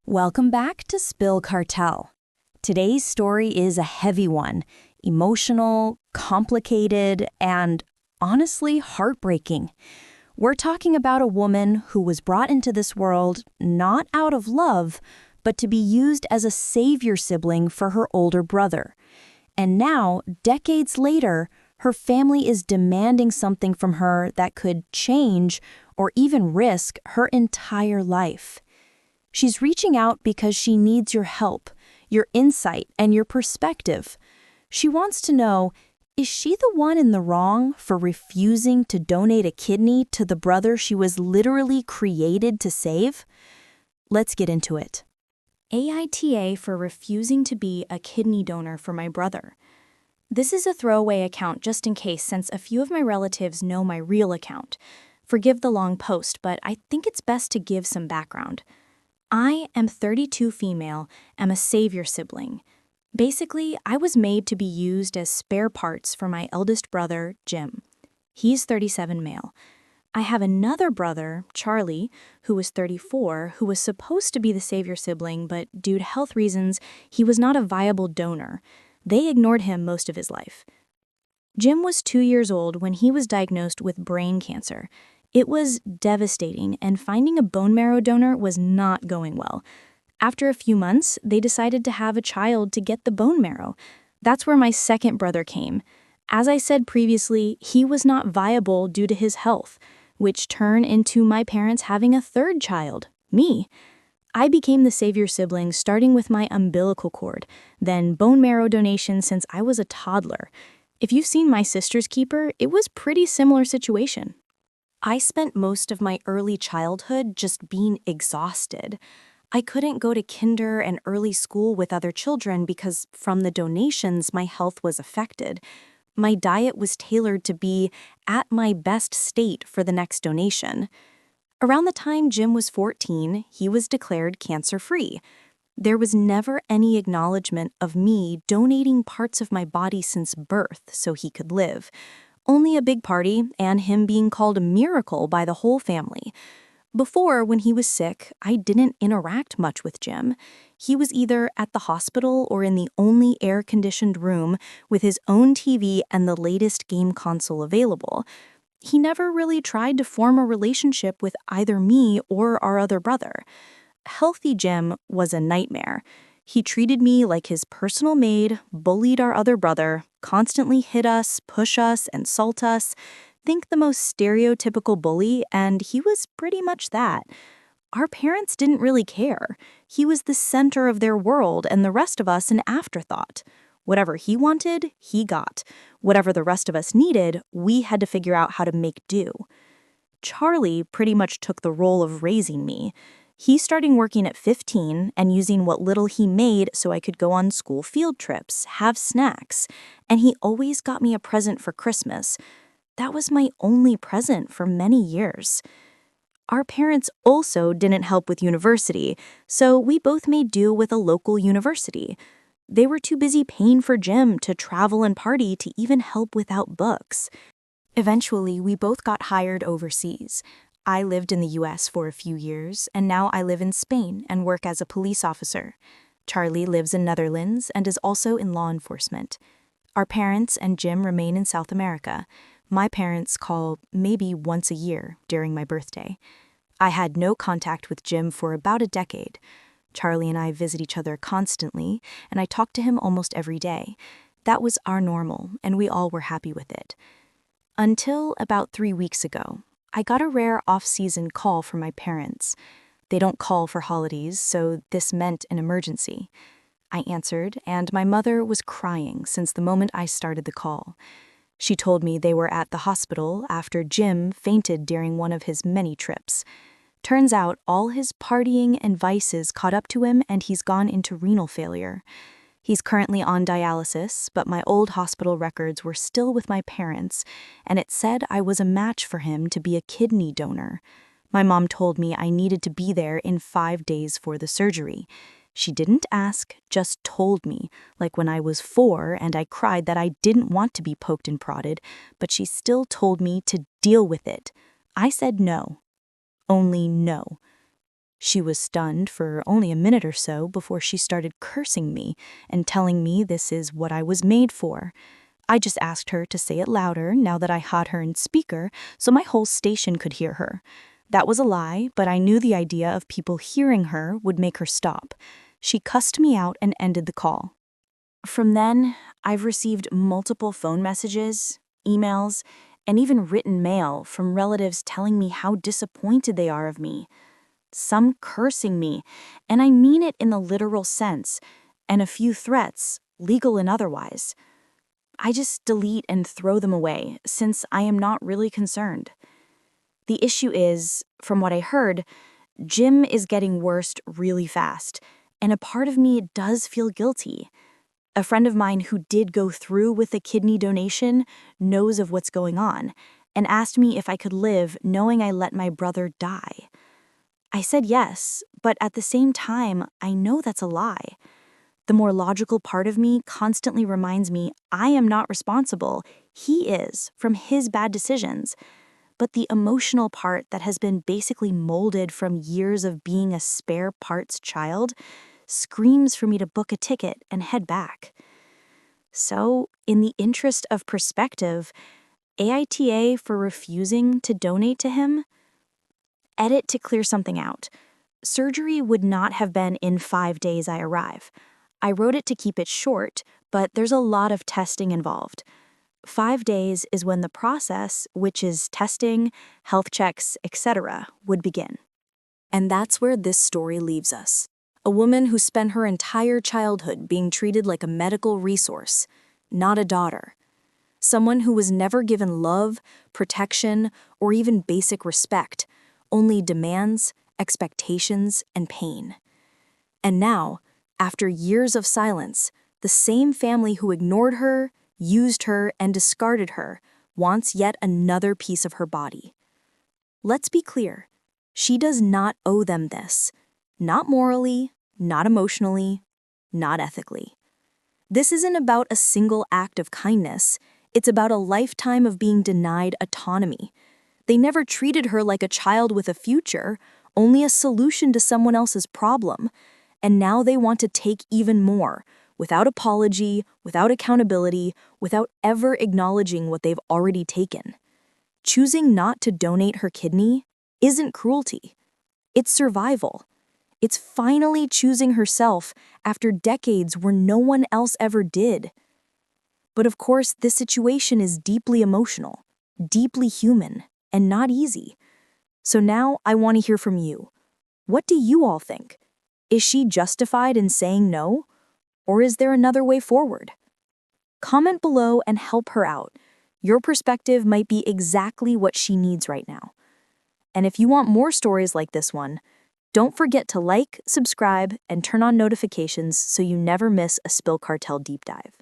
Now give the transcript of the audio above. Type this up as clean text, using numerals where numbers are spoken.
Welcome back to Spill Cartel. Today's story is a heavy one, emotional, complicated, and honestly heartbreaking. We're talking about a woman who was brought into this world not out of love, but to be used as a savior sibling for her older brother. And now, decades later, her family is demanding something from her that could change or even risk her entire life. She's reaching out because she needs your help, your insight, and your perspective. She wants to know, is she the one in the wrong for refusing to donate a kidney to the brother she was literally created to save? Let's get into it. AITA for refusing to be a kidney donor for my brother. This is a throwaway account just in case, since a few of my relatives know my real account. Forgive the long post, but I think it's best to give some background. I am 32 female, am a savior sibling. Basically, I was made to be used as spare parts for my eldest brother, Jim. He's 37 male. I have another brother, Charlie, who was 34, who was supposed to be the savior sibling, but due to health reasons, he was not a viable donor. They ignored him most of his life. Jim was 2 years old when he was diagnosed with brain cancer. It was devastating, and finding a bone marrow donor was not going well. After a few months, they decided to have a child to get the bone marrow. That's where my second brother came. As I said previously, he was not viable due to his health, which turned into my parents having a third child, me. I became the savior sibling starting with my umbilical cord, then bone marrow donation since I was a toddler. If you've seen my sister's keeper, it was pretty similar situation. I spent most of my early childhood just being exhausted. I couldn't go to kinder and early school with other children because from the donations my health was affected. My diet was tailored to be at my best state for the next donation. Around the time Jim was 14, he was declared cancer-free. There was never any acknowledgement of me donating parts of my body since birth so he could live. Only a big party and him being called a miracle by the whole family. Before, when he was sick, I didn't interact much with Jim. He was either at the hospital or in the only air-conditioned room with his own TV and the latest game console available. He never really tried to form a relationship with either me or our other brother. Healthy Jim was a nightmare. He treated me like his personal maid, bullied our other brother, constantly hit us, push us, and salt us. Think the most stereotypical bully, and he was pretty much that. Our parents didn't really care. He was the center of their world and the rest of us an afterthought. Whatever he wanted, he got. Whatever the rest of us needed, we had to figure out how to make do. Charlie pretty much took the role of raising me. He started working at 15 and using what little he made so I could go on school field trips, have snacks, and he always got me a present for Christmas. That was my only present for many years. Our parents also didn't help with university, so we both made do with a local university. They were too busy paying for Jim to travel and party to even help without books. Eventually, we both got hired overseas. I lived in the US for a few years, and now I live in Spain and work as a police officer. Charlie lives in Netherlands and is also in law enforcement. Our parents and Jim remain in South America. My parents call maybe once a year during my birthday. I had no contact with Jim for about a decade. Charlie and I visit each other constantly, and I talk to him almost every day. That was our normal, and we all were happy with it. Until about 3 weeks ago, I got a rare off-season call from my parents. They don't call for holidays, so this meant an emergency. I answered, and my mother was crying since the moment I started the call. She told me they were at the hospital after Jim fainted during one of his many trips. Turns out all his partying and vices caught up to him and he's gone into renal failure. He's currently on dialysis, but my old hospital records were still with my parents, and it said I was a match for him to be a kidney donor. My mom told me I needed to be there in 5 days for the surgery. She didn't ask, just told me, like when I was 4 and I cried that I didn't want to be poked and prodded, but she still told me to deal with it. I said no. Only no. She was stunned for only a minute or so before she started cursing me and telling me this is what I was made for. I just asked her to say it louder now that I had her in speaker so my whole station could hear her. That was a lie, but I knew the idea of people hearing her would make her stop. She cussed me out and ended the call. From then, I've received multiple phone messages, emails, and even written mail from relatives telling me how disappointed they are of me. Some cursing me, and I mean it in the literal sense, and a few threats, legal and otherwise. I just delete and throw them away, since I am not really concerned. The issue is, from what I heard, Jim is getting worse really fast, and a part of me does feel guilty. A friend of mine who did go through with a kidney donation knows of what's going on, and asked me if I could live knowing I let my brother die. I said yes, but at the same time, I know that's a lie. The more logical part of me constantly reminds me I am not responsible. He is, from his bad decisions. But the emotional part that has been basically molded from years of being a spare parts child screams for me to book a ticket and head back. So, in the interest of perspective, AITA for refusing to donate to him? Edit to clear something out. Surgery would not have been in 5 days I arrive. I wrote it to keep it short, but there's a lot of testing involved. 5 days is when the process, which is testing, health checks, etc., would begin. And that's where this story leaves us. A woman who spent her entire childhood being treated like a medical resource, not a daughter. Someone who was never given love, protection, or even basic respect, only demands, expectations, and pain. And now, after years of silence, the same family who ignored her, used her, and discarded her wants yet another piece of her body. Let's be clear, she does not owe them this. Not morally, not emotionally, not ethically. This isn't about a single act of kindness. It's about a lifetime of being denied autonomy. They never treated her like a child with a future, only a solution to someone else's problem. And now they want to take even more, without apology, without accountability, without ever acknowledging what they've already taken. Choosing not to donate her kidney isn't cruelty. It's survival. It's finally choosing herself after decades where no one else ever did. But of course, this situation is deeply emotional, deeply human, and not easy. So now I want to hear from you. What do you all think? Is she justified in saying no? Or is there another way forward? Comment below and help her out. Your perspective might be exactly what she needs right now. And if you want more stories like this one, don't forget to like, subscribe, and turn on notifications so you never miss a Spill Cartel deep dive.